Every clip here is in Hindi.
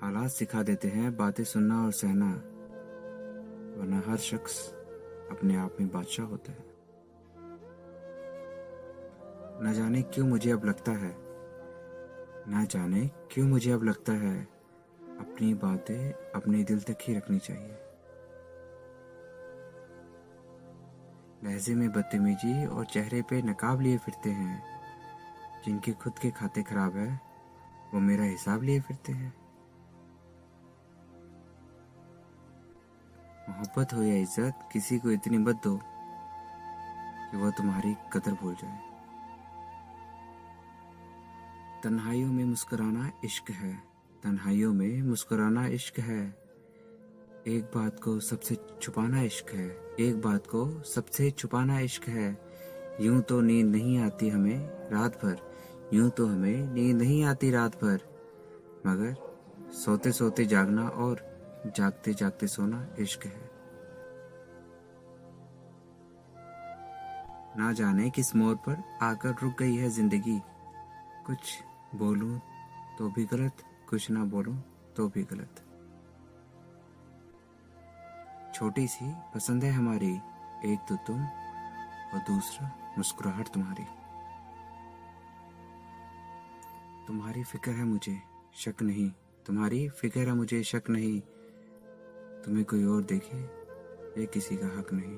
हालात सिखा देते हैं बातें सुनना और सहना, वरना हर शख्स अपने आप में बादशाह होता है। न जाने क्यों मुझे अब लगता है, न जाने क्यों मुझे अब लगता है, अपनी बातें अपने दिल तक ही रखनी चाहिए। लहजे में बदतमीजी और चेहरे पे नकाब लिए फिरते हैं, जिनके खुद के खाते खराब है वो मेरा हिसाब लिए फिरते हैं। मोहब्बत हो या इज्जत, किसी को इतनी मत दो कि वो तुम्हारी कदर भूल जाए। तन्हाइयों में मुस्कुराना इश्क है, तन्हाइयों में मुस्कुराना इश्क है। एक बात को सबसे छुपाना इश्क है, एक बात को सबसे छुपाना इश्क है। यूं तो नींद नहीं आती हमें रात भर, यूं तो हमें नींद नहीं आती रात भर, मगर सोते सोते जागना और जागते जागते सोना इश्क है। ना जाने किस मोड़ पर आकर रुक गई है जिंदगी, कुछ बोलूं तो भी गलत, कुछ ना बोलूं तो भी गलत। छोटी सी पसंद है हमारी, एक तो तुम और दूसरा मुस्कुराहट तुम्हारी। तुम्हारी फिक्र है मुझे शक नहीं, तुम्हारी फिक्र है मुझे शक नहीं। तुम्हें कोई और देखे ये किसी का हक नहीं।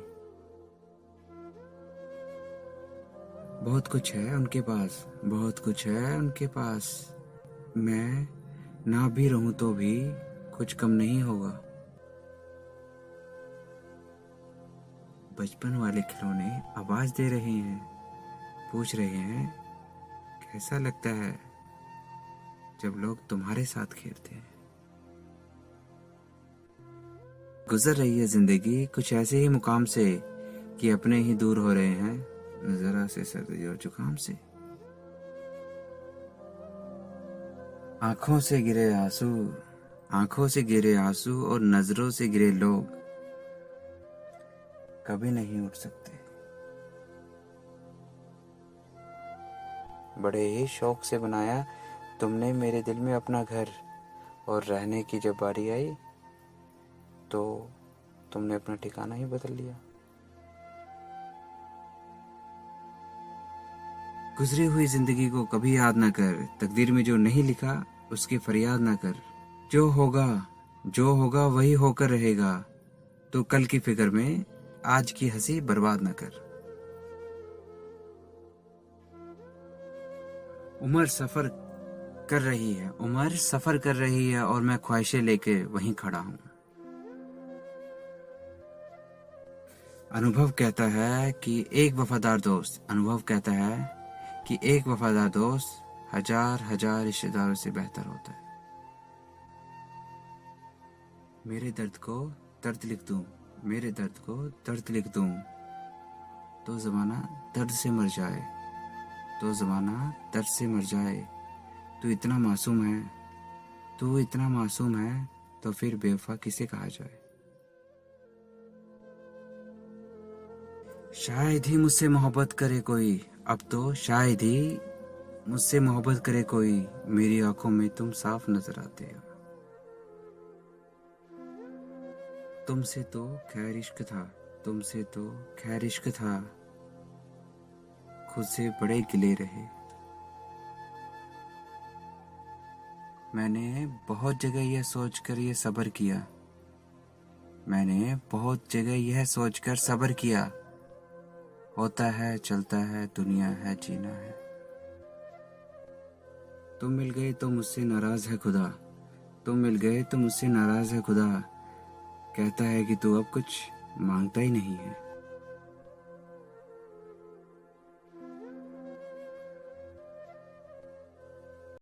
बहुत कुछ है उनके पास, बहुत कुछ है उनके पास। मैं ना भी रहूं तो भी कुछ कम नहीं होगा। बचपन वाले खिलौने आवाज दे रहे हैं, पूछ रहे हैं कैसा लगता है जब लोग तुम्हारे साथ खेलते हैं। गुजर रही है जिंदगी कुछ ऐसे ही मुकाम से कि अपने ही दूर हो रहे हैं जरा से सर्दी और जुकाम से। आंखों से गिरे आंसू, आंखों से गिरे आंसू और नजरों से गिरे लोग कभी नहीं उठ सकते। बड़े ही शौक से बनाया तुमने मेरे दिल में अपना घर, और रहने की जब बारी आई तो तुमने अपना ठिकाना ही बदल लिया। गुजरी हुई जिंदगी को कभी याद न कर, तकदीर में जो नहीं लिखा उसकी फरियाद न कर। जो होगा वही होकर रहेगा, तो कल की फिक्र में आज की हंसी बर्बाद न कर। उम्र सफर कर रही है, उम्र सफर कर रही है और मैं ख्वाहिशें लेके वहीं खड़ा हूँ। अनुभव कहता है कि एक वफादार दोस्त, अनुभव कहता है कि एक वफादार दोस्त हजार हजार रिश्तेदारों से बेहतर होता है। मेरे दर्द को दर्द लिख दूं, मेरे दर्द को दर्द लिख दूं, तो जमाना दर्द से मर जाए, तो जमाना दर्द से मर जाए। तू इतना मासूम है, तू इतना मासूम है, तो फिर बेवफा किसे कहा जाए। शायद ही मुझसे मोहब्बत करे कोई, अब तो शायद ही मुझसे मोहब्बत करे कोई। मेरी आंखों में तुम साफ नजर आते हो। तुमसे तो खैर इश्क था, तुमसे तो खैर इश्क था, खुद से बड़े गिले रहे। मैंने बहुत जगह यह सोचकर यह सब्र किया, मैंने बहुत जगह यह सोचकर सब्र किया। होता है चलता है दुनिया है जीना है। तुम मिल गए तो मुझसे नाराज है खुदा, तुम मिल गए तो मुझसे नाराज है खुदा। कहता है कि तू अब कुछ मांगता ही नहीं है।